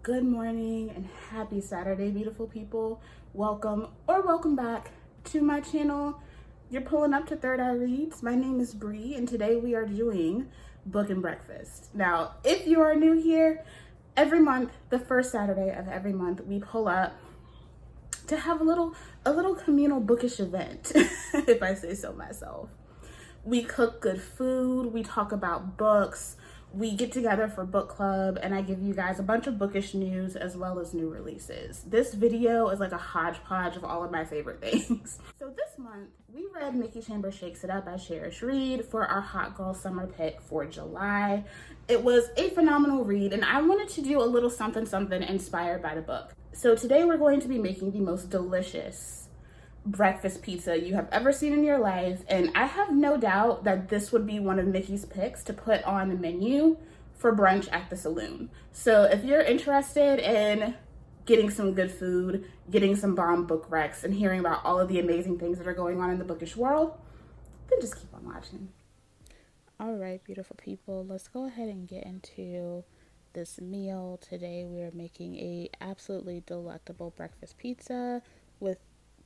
Good morning and happy Saturday, beautiful people. Welcome or welcome back to my channel. You're pulling up to Third Eye Reads. My name is Bree and today we are doing book and breakfast. Now, if you are new here, every month, the first Saturday of every month, we pull up to have a little communal bookish event, if I say so myself. We cook good food, we talk about books, we get together for book club, and I give you guys a bunch of bookish news as well as new releases. This video is like a hodgepodge of all of my favorite things. So this month, we read Nikki Chambers Shakes It Up by Cherish Reed for our Hot Girl Summer pick for July. It was a phenomenal read, and I wanted to do a little something inspired by the book. So today we're going to be making the most delicious breakfast pizza you have ever seen in your life, and I have no doubt that this would be one of Nikki's picks to put on the menu for brunch at the saloon. So if you're interested in getting some good food, getting some bomb book recs, and hearing about all of the amazing things that are going on in the bookish world, then just keep on watching. All right, beautiful people, let's go ahead and get into this meal. Today we are making a absolutely delectable breakfast pizza with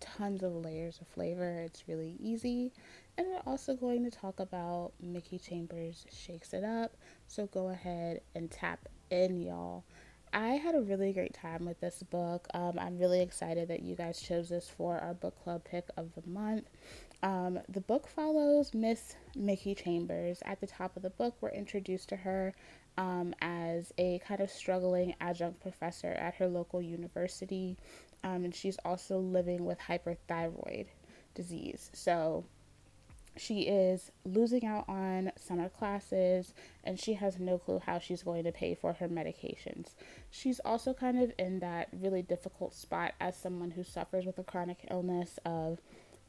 tons of layers of flavor. It's really easy, and we're also going to talk about Nikki Chambers Shakes It Up, so go ahead and tap in, y'all. I had a really great time with this book. I'm really excited that you guys chose this for our book club pick of the month. The book follows Miss Nikki Chambers. At the top of the book, we're introduced to her as a kind of struggling adjunct professor at her local university. And she's also living with hyperthyroid disease. So she is losing out on summer classes, and she has no clue how she's going to pay for her medications. She's also kind of in that really difficult spot as someone who suffers with a chronic illness of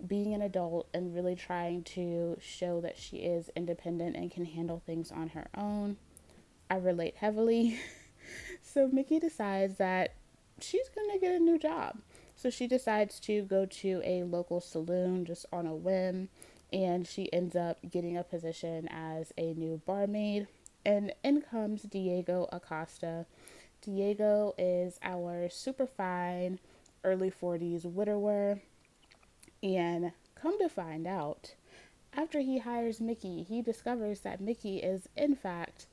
being an adult and really trying to show that she is independent and can handle things on her own. I relate heavily. So Mickey decides that she's going to get a new job. So she decides to go to a local saloon just on a whim, and she ends up getting a position as a new barmaid. And in comes Diego Acosta. Diego is our super fine early 40s widower, and come to find out, after he hires Mickey, he discovers that Mickey is in fact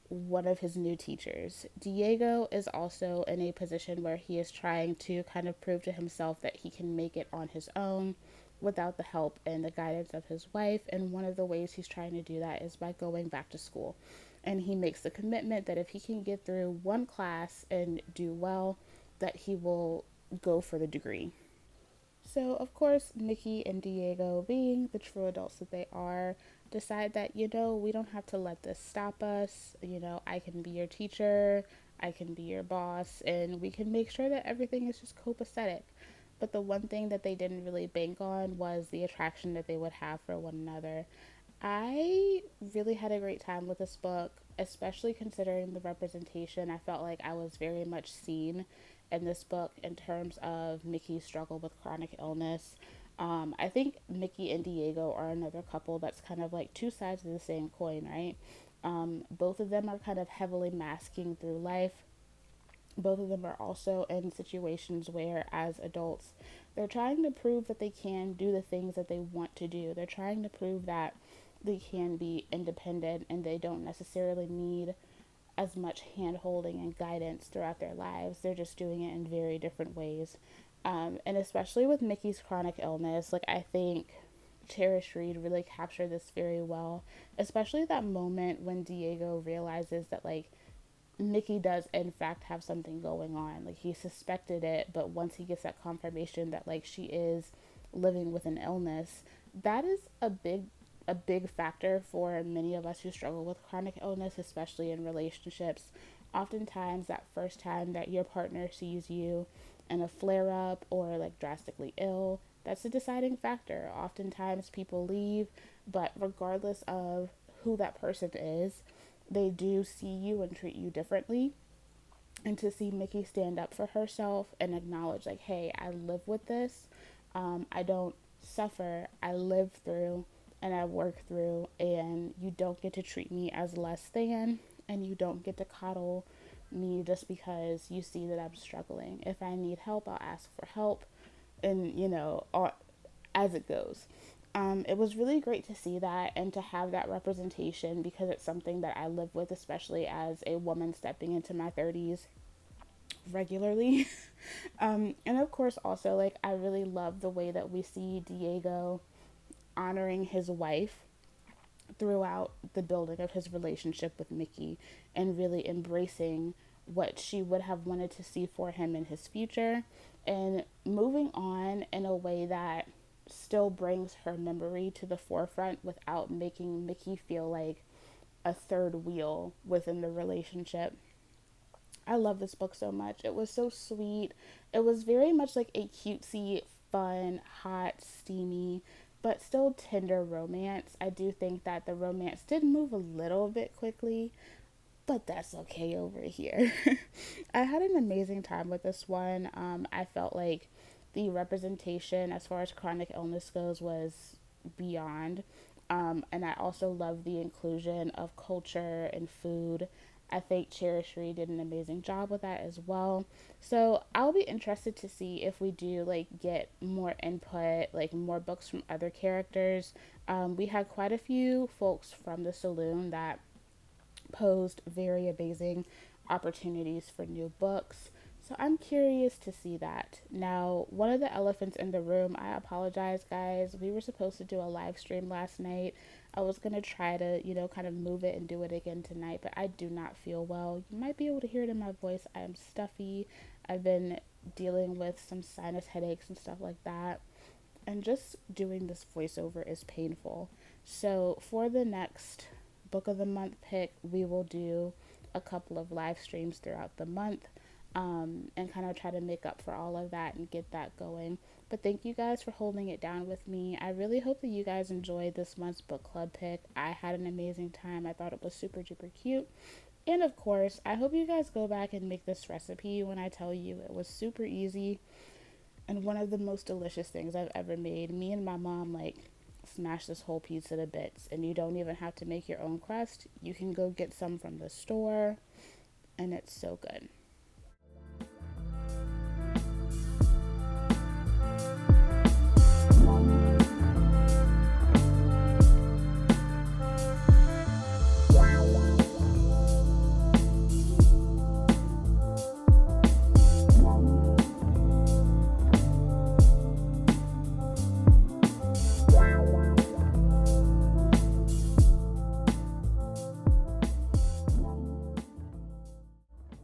one of his new teachers. Diego is also in a position where he is trying to kind of prove to himself that he can make it on his own without the help and the guidance of his wife, and one of the ways he's trying to do that is by going back to school. And he makes the commitment that if he can get through one class and do well, that he will go for the degree. So, of course, Nikki and Diego, being the true adults that they are, decide that, we don't have to let this stop us. I can be your teacher, I can be your boss, and we can make sure that everything is just copacetic. But the one thing that they didn't really bank on was the attraction that they would have for one another. I really had a great time with this book, especially considering the representation. I felt like I was very much seen in this book in terms of Mickey's struggle with chronic illness. I think Mickey and Diego are another couple that's kind of like two sides of the same coin, right? Both of them are kind of heavily masking through life. Both of them are also in situations where, as adults, they're trying to prove that they can do the things that they want to do. They're trying to prove that they can be independent and they don't necessarily need as much hand holding and guidance throughout their lives. They're just doing it in very different ways. And especially with Mickey's chronic illness, I think Cherish Reed really captured this very well, especially that moment when Diego realizes that Mickey does in fact have something going on. He suspected it, but once he gets that confirmation that she is living with an illness, that is a big a big factor for many of us who struggle with chronic illness, especially in relationships. Oftentimes, that first time that your partner sees you in a flare up or like drastically ill, that's a deciding factor. Oftentimes, people leave, but regardless of who that person is, they do see you and treat you differently. And to see Mickey stand up for herself and acknowledge, like, hey, I live with this. I don't suffer. I live through and I work through, and you don't get to treat me as less than, and you don't get to coddle me just because you see that I'm struggling. If I need help, I'll ask for help, and, as it goes. It was really great to see that and to have that representation, because it's something that I live with, especially as a woman stepping into my 30s regularly. And of course, also, like, I really love the way that we see Diego honoring his wife throughout the building of his relationship with Mickey, and really embracing what she would have wanted to see for him in his future, and moving on in a way that still brings her memory to the forefront without making Mickey feel like a third wheel within the relationship. I love this book so much. It was so sweet. It was very much like a cutesy, fun, hot, steamy, but still tender romance. I do think that the romance did move a little bit quickly, but that's okay over here. I had an amazing time with this one. I felt like the representation as far as chronic illness goes was beyond. And I also love the inclusion of culture and food. I think Cherish Reed did an amazing job with that as well. So I'll be interested to see if we do like get more input, like more books from other characters. We had quite a few folks from the saloon that posed very amazing opportunities for new books. So I'm curious to see that. Now, one of the elephants in the room, I apologize, guys. We were supposed to do a live stream last night. I was going to try to, kind of move it and do it again tonight, but I do not feel well. You might be able to hear it in my voice. I am stuffy. I've been dealing with some sinus headaches and stuff like that. And just doing this voiceover is painful. So for the next book of the month pick, we will do a couple of live streams throughout the month. And kind of try to make up for all of that and get that going. But thank you guys for holding it down with me. I really hope that you guys enjoyed this month's book club pick. I had an amazing time. I thought it was super duper cute. And of course, I hope you guys go back and make this recipe when I tell you it was super easy and one of the most delicious things I've ever made. Me and my mom smashed this whole pizza to bits, and you don't even have to make your own crust. You can go get some from the store, and it's so good.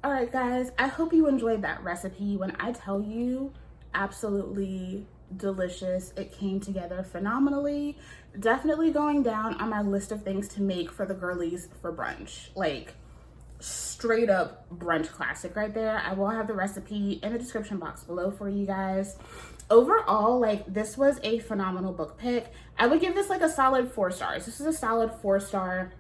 Alright guys, I hope you enjoyed that recipe. When I tell you, absolutely delicious. It came together phenomenally. Definitely going down on my list of things to make for the girlies for brunch. Like, straight up brunch classic right there. I will have the recipe in the description box below for you guys. Overall, this was a phenomenal book pick. I would give this a solid 4 stars. This is a solid 4-star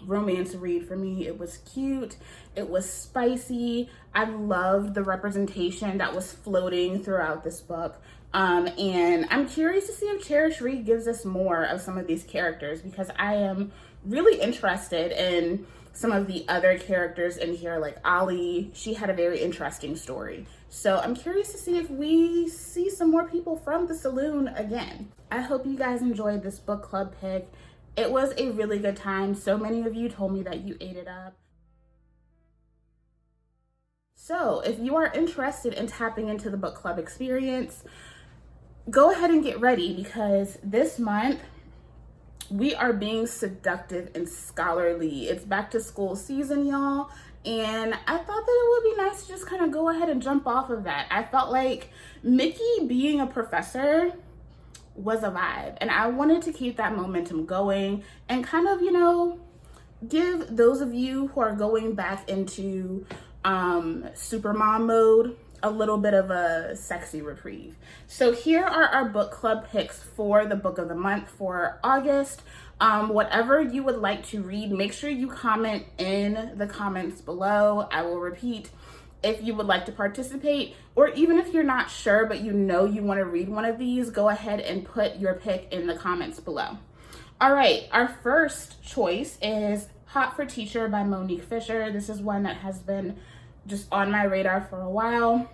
romance read for me. It was cute, it was spicy. I loved the representation that was floating throughout this book, and I'm curious to see if Cherish Reed gives us more of some of these characters, because I am really interested in some of the other characters in here. Like Ali, she had a very interesting story, so I'm curious to see if we see some more people from the saloon again. I hope you guys enjoyed this book club pick. It was a really good time. So many of you told me that you ate it up. So if you are interested in tapping into the book club experience, go ahead and get ready, because this month we are being seductive and scholarly. It's back to school season, y'all. And I thought that it would be nice to just kind of go ahead and jump off of that. I felt like Mickey being a professor was a vibe. And I wanted to keep that momentum going and kind of, you know, give those of you who are going back into super mom mode a little bit of a sexy reprieve. So here are our book club picks for the book of the month for August. Whatever you would like to read, make sure you comment in the comments below. I will repeat, if you would like to participate, or even if you're not sure but you know you want to read one of these, go ahead and put your pick in the comments below. All right, our first choice is Hot for Teacher by Monique Fisher. This is one that has been just on my radar for a while.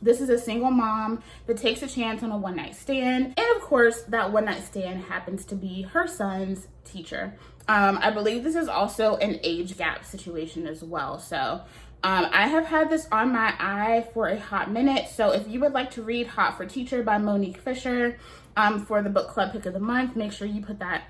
This is a single mom that takes a chance on a one-night stand. And of course, that one-night stand happens to be her son's teacher. I believe this is also an age gap situation as well. So I have had this on my eye for a hot minute. So if you would like to read Hot for Teacher by Monique Fisher for the book club pick of the month, make sure you put that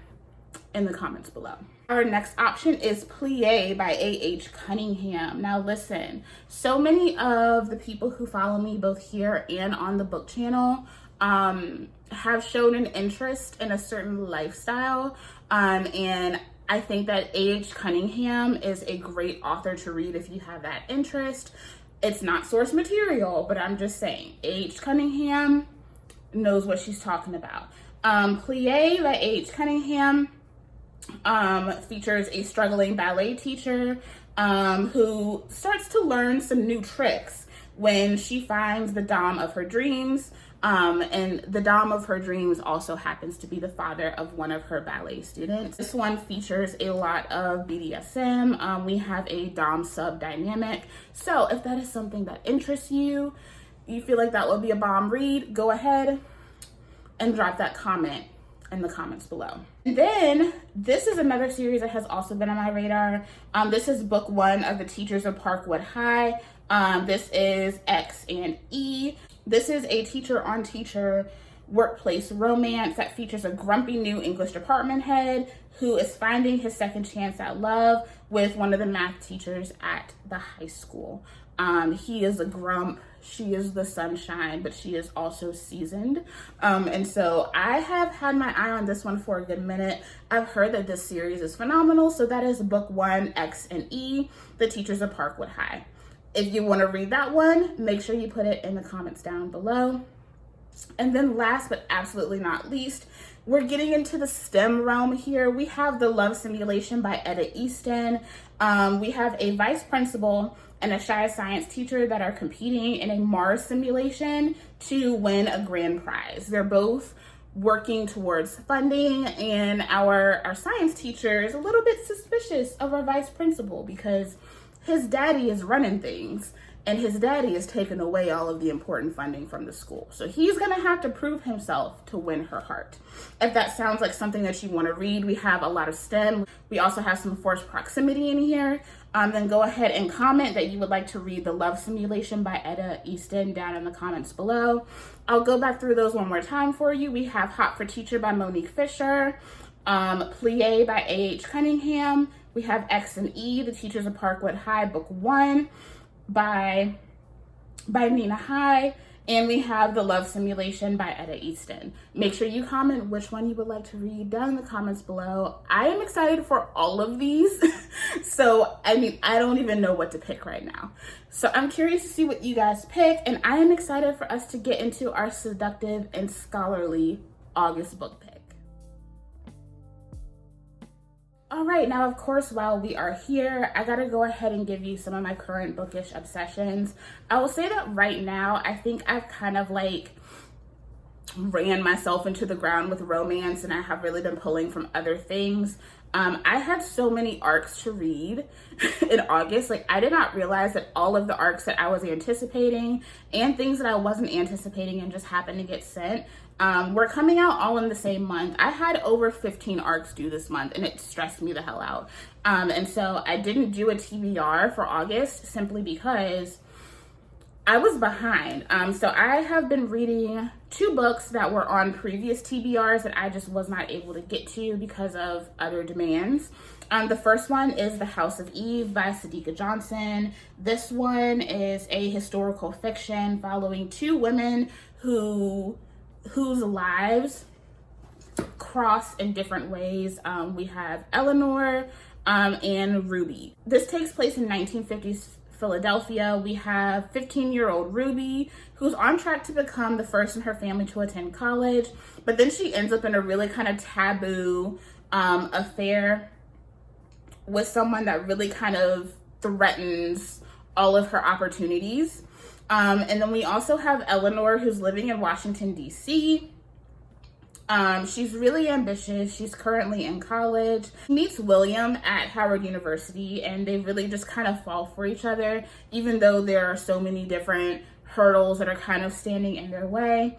in the comments below. Our next option is Plie by A.H. Cunningham. Now listen, so many of the people who follow me both here and on the book channel have shown an interest in a certain lifestyle, and I think that A.H. Cunningham is a great author to read if you have that interest. It's not source material, but I'm just saying, A.H. Cunningham knows what she's talking about. Plie by A.H. Cunningham features a struggling ballet teacher who starts to learn some new tricks when she finds the dom of her dreams. And the dom of her dreams also happens to be the father of one of her ballet students. This one features a lot of BDSM. We have a dom sub dynamic. So if that is something that interests you, you feel like that would be a bomb read, go ahead and drop that comment in the comments below. And then this is another series that has also been on my radar. This is book one of The Teachers of Parkwood High. This is X and E. This is a teacher on teacher workplace romance that features a grumpy new English department head who is finding his second chance at love with one of the math teachers at the high school. He is a grump, she is the sunshine, but she is also seasoned. And so I have had my eye on this one for a good minute. I've heard that this series is phenomenal. So that is book one, X and E, The Teachers of Parkwood High. If you want to read that one, make sure you put it in the comments down below. And then last but absolutely not least, we're getting into the STEM realm here. We have The Love Simulation by Etta Easton. We have a vice principal and a shy science teacher that are competing in a Mars simulation to win a grand prize. They're both working towards funding, and our science teacher is a little bit suspicious of our vice principal because his daddy is running things and his daddy is taking away all of the important funding from the school. So he's gonna have to prove himself to win her heart. If that sounds like something that you wanna read, we have a lot of STEM. We also have some forced proximity in here. Then go ahead and comment that you would like to read The Love Simulation by Etta Easton down in the comments below. I'll go back through those one more time for you. We have Hot for Teacher by Monique Fisher, Plie by A.H. Cunningham. We have X and E, The Teachers of Parkwood High, book one by Nina High, and we have The Love Simulation by Etta Easton. Make sure you comment which one you would like to read down in the comments below. I am excited for all of these. So, I mean, I don't even know what to pick right now. So I'm curious to see what you guys pick, and I am excited for us to get into our seductive and scholarly August book pick. All right, now of course, while we are here, I gotta go ahead and give you some of my current bookish obsessions. I will say that right now, I think I've kind of like ran myself into the ground with romance, and I have really been pulling from other things. I had so many arcs to read in August. Like, I did not realize that all of the arcs that I was anticipating and things that I wasn't anticipating and just happened to get sent were coming out all in the same month. I had over 15 arcs due this month, and it stressed me the hell out. And so I didn't do a TBR for August simply because I was behind. So I have been reading 2 books that were on previous TBRs that I just was not able to get to because of other demands. The first one is The House of Eve by Sadiqa Johnson. This one is a historical fiction following 2 women who whose lives cross in different ways. We have Eleanor and Ruby. This takes place in 1950s Philadelphia. We have 15-year-old Ruby, who's on track to become the first in her family to attend college, but then she ends up in a really kind of taboo affair with someone that really kind of threatens all of her opportunities. And then we also have Eleanor, who's living in Washington, D.C. She's really ambitious. She's currently in college. She meets William at Howard University, and they really just kind of fall for each other, even though there are so many different hurdles that are kind of standing in their way.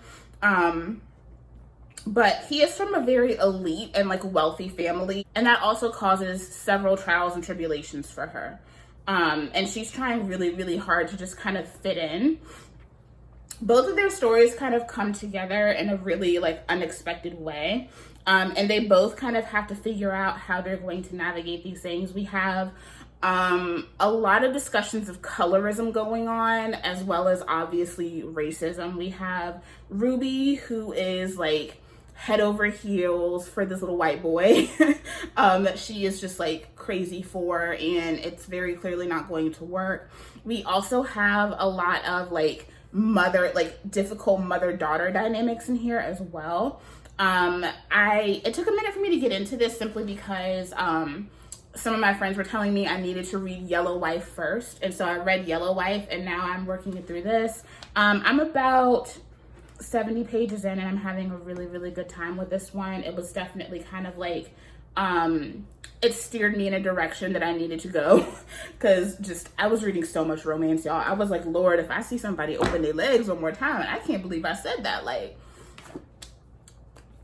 But he is from a very elite and like wealthy family, and that also causes several trials and tribulations for her. And she's trying really, really hard to just kind of fit in. Both of their stories kind of come together in a really like unexpected way. And they both kind of have to figure out how they're going to navigate these things. We have a lot of discussions of colorism going on, as well as obviously racism. We have Ruby, who is like head over heels for this little white boy that she is just like crazy for, and it's very clearly not going to work. We also have a lot of like difficult mother-daughter dynamics in here as well. It took a minute for me to get into this simply because some of my friends were telling me I needed to read Yellow Wife first, and so I read Yellow Wife, and now I'm working it through this. I'm about 70 pages in, and I'm having a really, really good time with this one. It was definitely kind of like, it steered me in a direction that I needed to go, because just, I was reading so much romance, y'all. I was like, Lord, if I see somebody open their legs one more time, I can't believe I said that. Like,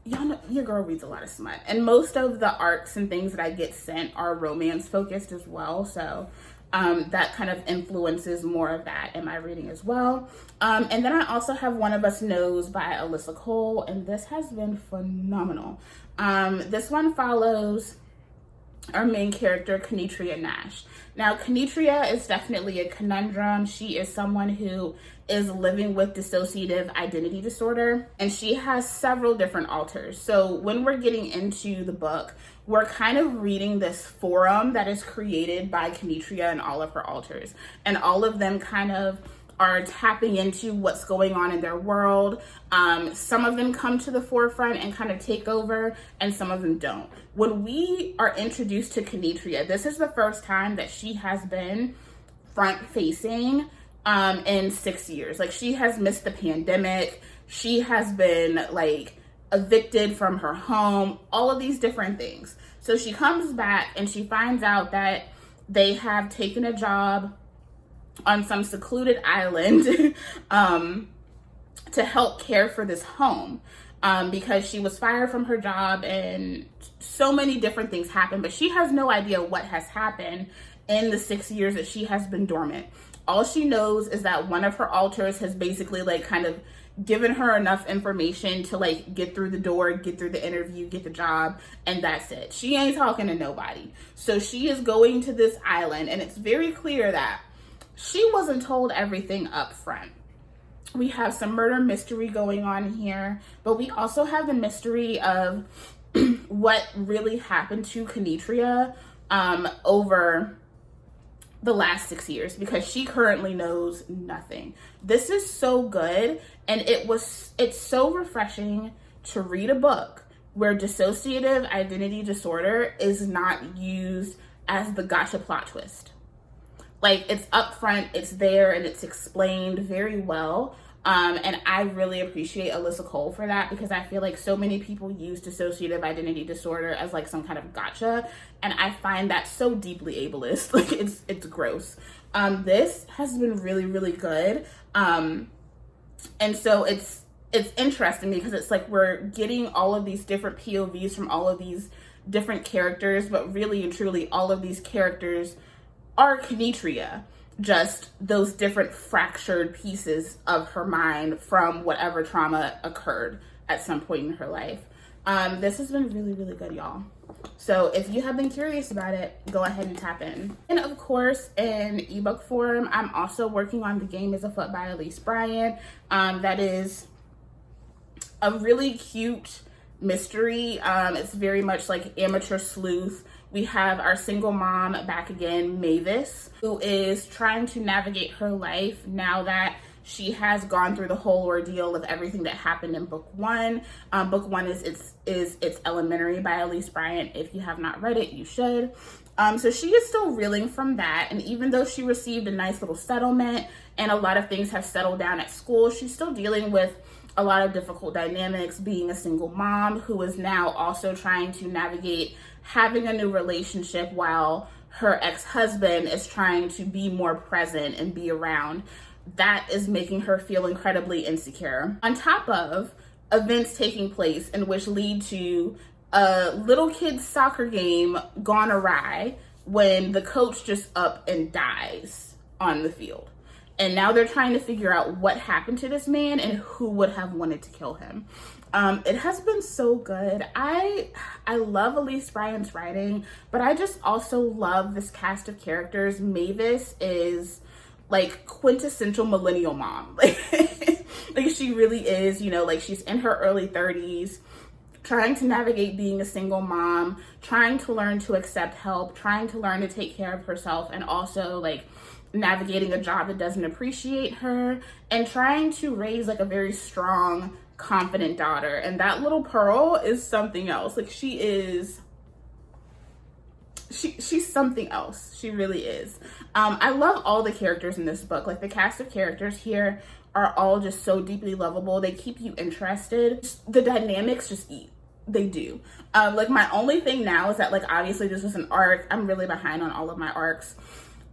y'all know, your girl reads a lot of smut, and most of the arcs and things that I get sent are romance focused as well, so that kind of influences more of that in my reading as well. And then I also have One of Us Knows by Alyssa Cole, and this has been phenomenal. This one follows our main character, Kenitria Nash. Now, Kenitria is definitely a conundrum. She is someone who is living with dissociative identity disorder, and she has several different alters. So when we're getting into the book, we're kind of reading this forum that is created by Kenitria and all of her alters, and all of them kind of are tapping into what's going on in their world. Some of them come to the forefront and kind of take over, and some of them don't. When we are introduced to Kenitria, this is the first time that she has been front facing in 6 years. Like, she has missed the pandemic. She has been like evicted from her home, all of these different things. So she comes back and she finds out that they have taken a job on some secluded island to help care for this home, because she was fired from her job and so many different things happened, but she has no idea what has happened in the 6 years that she has been dormant. All she knows is that one of her alters has basically like kind of given her enough information to like get through the door, get through the interview, get the job, and that's it. She ain't talking to nobody. So she is going to this island, and it's very clear that she wasn't told everything up front. We have some murder mystery going on here, but we also have the mystery of what really happened to Kenitria over the last 6 years, because she currently knows nothing. This is so good, and it's so refreshing to read a book where dissociative identity disorder is not used as the gotcha plot twist. Like, it's upfront, it's there, and it's explained very well. And I really appreciate Alyssa Cole for that, because I feel like so many people use dissociative identity disorder as like some kind of gotcha, and I find that so deeply ableist. Like, it's gross. This has been really, really good. And so it's interesting because it's like we're getting all of these different POVs from all of these different characters, but really and truly all of these characters are Kenitria, just those different fractured pieces of her mind from whatever trauma occurred at some point in her life. This has been really, really good, y'all. So if you have been curious about it, go ahead and tap in. And of course, in ebook form, I'm also working on The Game is Afoot by Elise Bryant. That is a really cute mystery. It's very much like amateur sleuth. We have our single mom back again, Mavis, who is trying to navigate her life now that she has gone through the whole ordeal of everything that happened in book one. Book one is It's Elementary by Elise Bryant. If you have not read it, you should. So she is still reeling from that. And even though she received a nice little settlement and a lot of things have settled down at school, she's still dealing with a lot of difficult dynamics, being a single mom who is now also trying to navigate having a new relationship while her ex-husband is trying to be more present and be around. That is making her feel incredibly insecure. On top of events taking place in which lead to a little kid's soccer game gone awry when the coach just up and dies on the field. And now they're trying to figure out what happened to this man and who would have wanted to kill him. It has been so good. I love Elise Bryant's writing, but I just also love this cast of characters. Mavis is like quintessential millennial mom. Like she really is, you know, like she's in her early 30s, trying to navigate being a single mom, trying to learn to accept help, trying to learn to take care of herself, and also like navigating a job that doesn't appreciate her, and trying to raise like a very strong, confident daughter. And that little Pearl is something else. Like she's something else. She really is. I love all the characters in this book. Like the cast of characters here are all just so deeply lovable. They keep you interested. The dynamics just eat. They do. Like my only thing now is that like obviously this was an arc. I'm really behind on all of my arcs.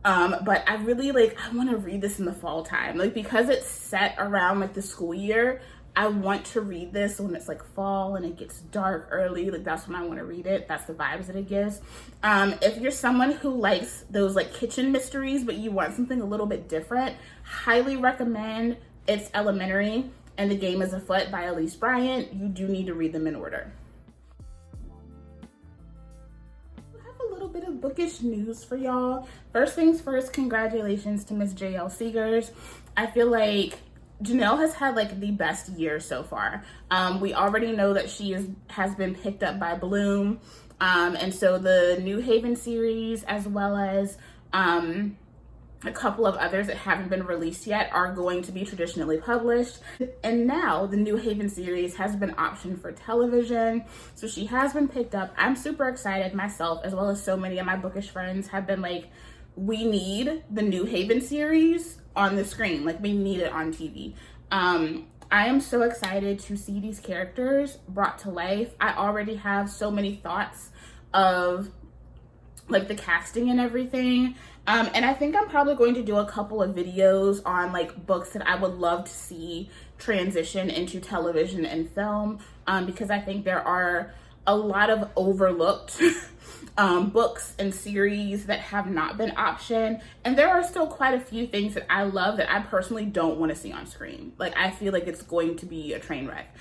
But I really I want to read this in the fall time. Like because it's set around like the school year, I want to read this when it's like fall and it gets dark early. Like that's when I want to read it. That's the vibes that it gives. If you're someone who likes those like kitchen mysteries, but you want something a little bit different, highly recommend It's Elementary and The Game is Afoot by Elise Bryant. You do need to read them in order. I have a little bit of bookish news for y'all. First things first, congratulations to Miss J.L. Seegers. I feel like Janelle has had like the best year so far. We already know that she has been picked up by Bloom. And so the New Haven series, as well as a couple of others that haven't been released yet, are going to be traditionally published. And now the New Haven series has been optioned for television. So she has been picked up. I'm super excited myself, as well as so many of my bookish friends have been like, we need the New Haven series on the screen. Like we need it on TV. I am so excited to see these characters brought to life. I already have so many thoughts of like the casting and everything. And I think I'm probably going to do a couple of videos on like books that I would love to see transition into television and film, because I think there are a lot of overlooked books and series that have not been optioned. And there are still quite a few things that I love that I personally don't want to see on screen. Like I feel like it's going to be a train wreck.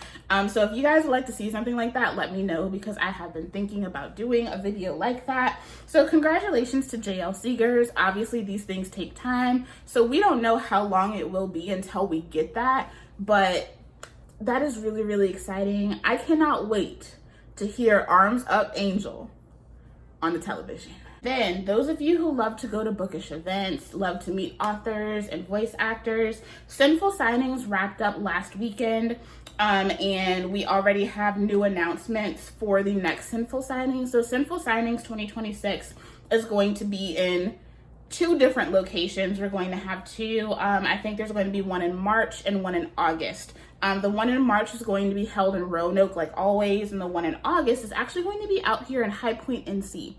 So if you guys would like to see something like that, let me know, because I have been thinking about doing a video like that. So congratulations to JL Seegers. Obviously these things take time, so we don't know how long it will be until we get that, but that is really, really exciting. I cannot wait to hear Arms Up Angel on the television. Then those of you who love to go to bookish events, love to meet authors and voice actors, Sinful Signings wrapped up last weekend, and we already have new announcements for the next Sinful Signings. So Sinful Signings 2026 is going to be in 2 different locations. We're going to have 2. I think there's going to be one in March and one in August. The one in March is going to be held in Roanoke like always, and the one in August is actually going to be out here in High Point, NC.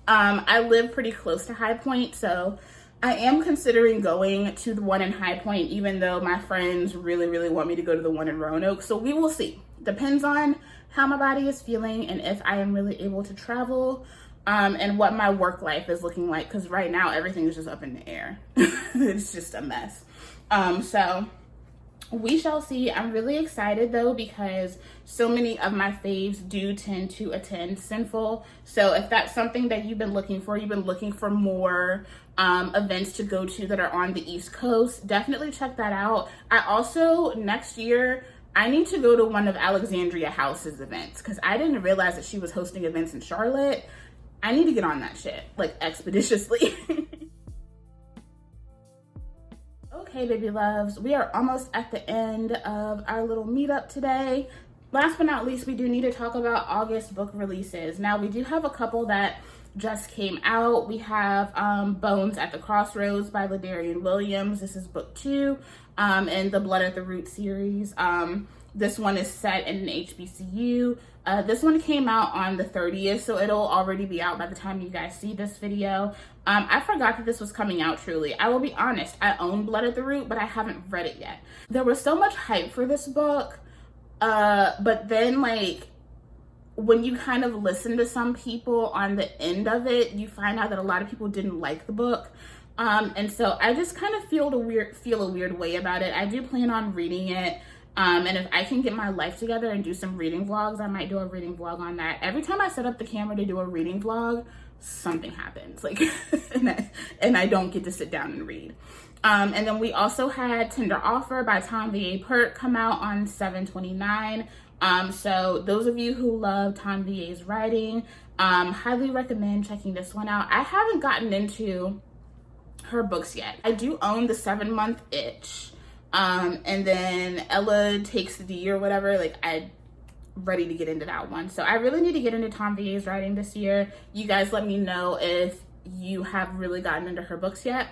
I live pretty close to High Point, so I am considering going to the one in High Point, even though my friends really, really want me to go to the one in Roanoke. So we will see. Depends on how my body is feeling and if I am really able to travel, and what my work life is looking like, because right now everything is just up in the air. It's just a mess. So we shall see. I'm really excited though, because so many of my faves do tend to attend Sinful. So if that's something that you've been looking for more events to go to that are on the East Coast, definitely check that out. I also, next year, I need to go to one of Alexandria House's events because I didn't realize that she was hosting events in Charlotte. I need to get on that shit, like, expeditiously. Okay, baby loves, we are almost at the end of our little meetup today. Last but not least, we do need to talk about August book releases. Now, we do have a couple that just came out. We have Bones at the Crossroads by Ladarian Williams. This is book 2 in the Blood at the Root series. This one is set in an HBCU. This one came out on the 30th, so it'll already be out by the time you guys see this video. I forgot that this was coming out, truly. I will be honest, I own Blood at the Root, but I haven't read it yet. There was so much hype for this book, but then, like, when you kind of listen to some people on the end of it, you find out that a lot of people didn't like the book. And so I just kind of feel a weird way about it. I do plan on reading it. And if I can get my life together and do some reading vlogs, I might do a reading vlog on that. Every time I set up the camera to do a reading vlog, something happens, like, and I don't get to sit down and read. And then we also had Tender Offer by Tom V.A. Peart come out on 7/29. So those of you who love Tom V.A.'s writing, highly recommend checking this one out. I haven't gotten into her books yet. I do own the 7-Month Itch. And then Ella Takes the D or whatever, like, I'm ready to get into that one. So I really need to get into Tom V.A.'s writing this year. You guys let me know if you have really gotten into her books yet.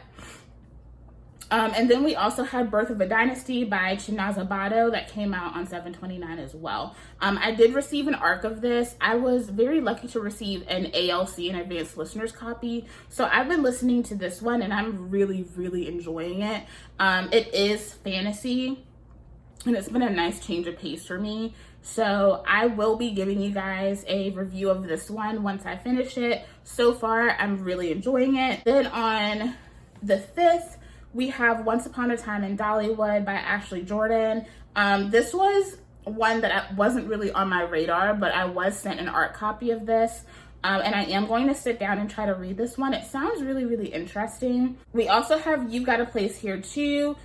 And then we also had Birth of a Dynasty by Chinaza Bado that came out on 7/29 as well. I did receive an ARC of this. I was very lucky to receive an ALC, an advanced listener's copy. So I've been listening to this one and I'm really, really enjoying it. It is fantasy and it's been a nice change of pace for me. So I will be giving you guys a review of this one once I finish it. So far, I'm really enjoying it. Then on the 5th, we have Once Upon a Time in Dollywood by Ashley Jordan. This was one that wasn't really on my radar, but I was sent an art copy of this. And I am going to sit down and try to read this one. It sounds really, really interesting. We also have You've Got a Place Here Too.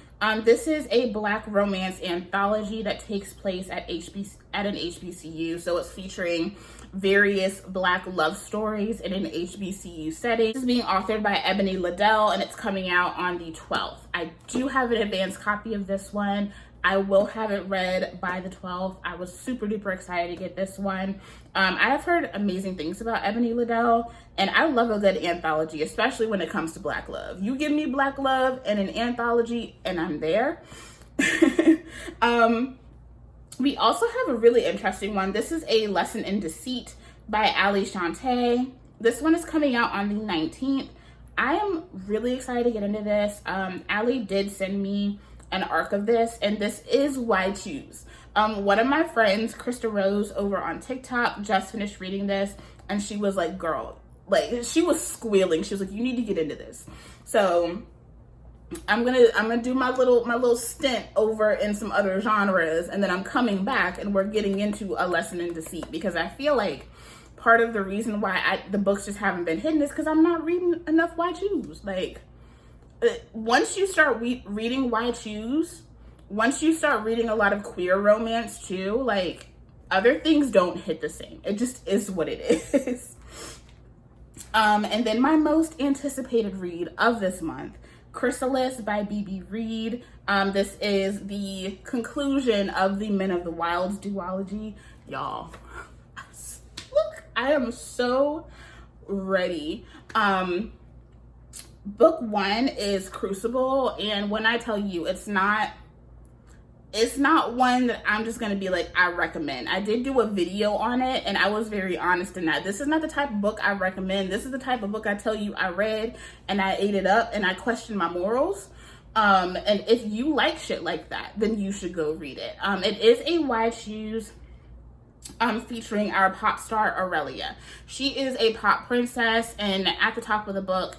This is a Black romance anthology that takes place at an HBCU. So it's featuring various Black love stories in an HBCU setting. This is being authored by Ebony Liddell and it's coming out on the 12th. I do have an advanced copy of this one. I will have it read by the 12th. I was super duper excited to get this one. I have heard amazing things about Ebony Liddell and I love a good anthology, especially when it comes to Black love. You give me Black love and an anthology and I'm there. We also have a really interesting one. This is A Lesson in Deceit by Ali Shantae. This one is coming out on the 19th. I am really excited to get into this. Ali did send me an ARC of this, and this is Why Choose. One of my friends, Krista Rose, over on TikTok, just finished reading this, and she was like, girl, like, she was squealing. She was like, you need to get into this. So I'm gonna do my little stint over in some other genres, and then I'm coming back and we're getting into A Lesson in Deceit, because I feel like part of the reason why the books just haven't been hidden is because I'm not reading enough Why Choose. Like, once you start reading Why Choose, once you start reading a lot of queer romance too, like, other things don't hit the same. It just is what it is. And then my most anticipated read of this month, Chrysalis by B.B. Reed. This is the conclusion of the Men of the Wilds duology. Y'all, look, I am so ready. Book 1 is Crucible, and when I tell you, it's not one that I'm just gonna be like, I recommend. I did do a video on it and I was very honest in that. This is not the type of book I recommend. This is the type of book I tell you I read and I ate it up and I questioned my morals. And if you like shit like that, then you should go read it. It is a Why Choose featuring our pop star Aurelia. She is a pop princess, and at the top of the book,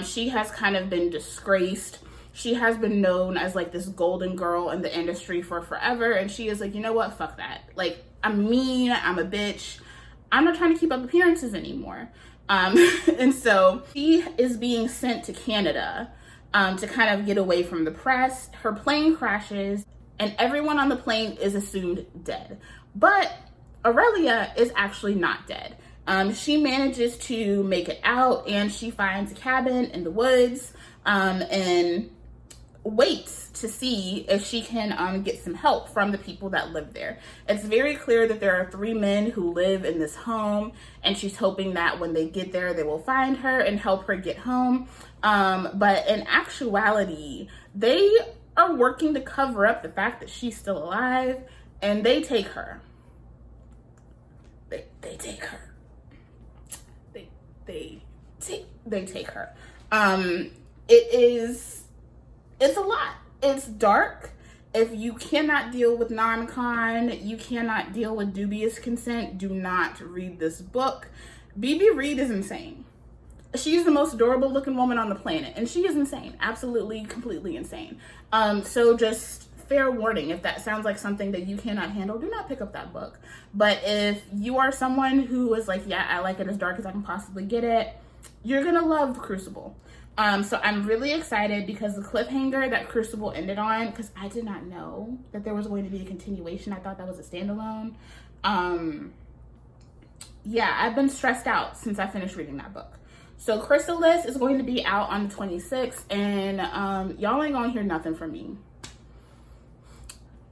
she has kind of been disgraced. She has been known as like this golden girl in the industry for forever, and she is like, you know what, fuck that. Like, I'm mean, I'm a bitch. I'm not trying to keep up appearances anymore. And so she is being sent to Canada to kind of get away from the press. Her plane crashes and everyone on the plane is assumed dead. But Aurelia is actually not dead. She manages to make it out, and she finds a cabin in the woods, and waits to see if she can get some help from the people that live there. It's very clear that there are 3 men who live in this home, and she's hoping that when they get there, they will find her and help her get home. But in actuality, they are working to cover up the fact that she's still alive, and they take her. They take her. They take her. It's a lot. It's dark. If you cannot deal with non-con, you cannot deal with dubious consent, do not read this book. BB Reed is insane. She's the most adorable looking woman on the planet, and she is insane. Absolutely, completely insane. So just fair warning, if that sounds like something that you cannot handle, do not pick up that book. But if you are someone who is like, yeah, I like it as dark as I can possibly get it, you're gonna love Crucible. So I'm really excited because the cliffhanger that Crucible ended on, because I did not know that there was going to be a continuation. I thought that was a standalone. Yeah, I've been stressed out since I finished reading that book. So Chrysalis is going to be out on the 26th, and y'all ain't gonna hear nothing from me.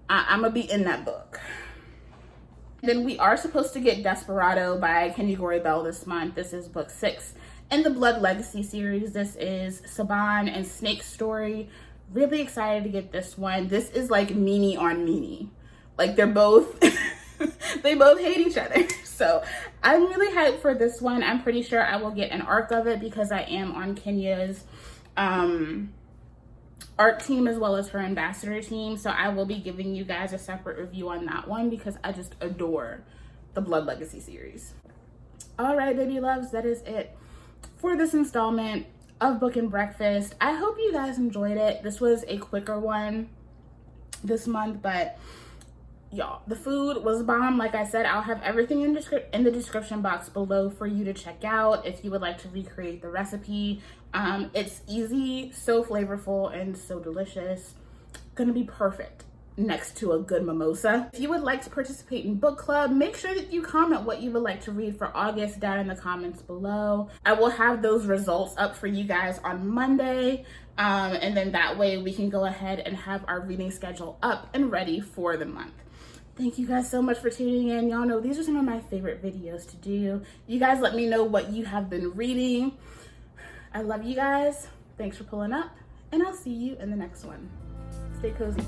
I'm gonna be in that book. Then we are supposed to get Desperado by Kenny Gory Bell this month. This is book 6 in the Blood Legacy series. This is Saban and Snake's story. Really excited to get this one. This is like meanie on meanie. Like they're both, they both hate each other. So I'm really hyped for this one. I'm pretty sure I will get an arc of it because I am on Kenya's art team as well as her ambassador team. So I will be giving you guys a separate review on that one because I just adore the Blood Legacy series. All right, baby loves, that is it for this installment of Book and Breakfast. I hope you guys enjoyed it. This was a quicker one this month, but y'all, the food was bomb. Like I said, I'll have everything in the description box below for you to check out if you would like to recreate the recipe. It's easy, so flavorful, and so delicious. Gonna be perfect next to a good mimosa. If you would like to participate in book club, make sure that you comment what you would like to read for August down in the comments below. I will have those results up for you guys on Monday. And then that way we can go ahead and have our reading schedule up and ready for the month. Thank you guys so much for tuning in. Y'all know these are some of my favorite videos to do. You guys let me know what you have been reading. I love you guys. Thanks for pulling up, and I'll see you in the next one. Stay cozy.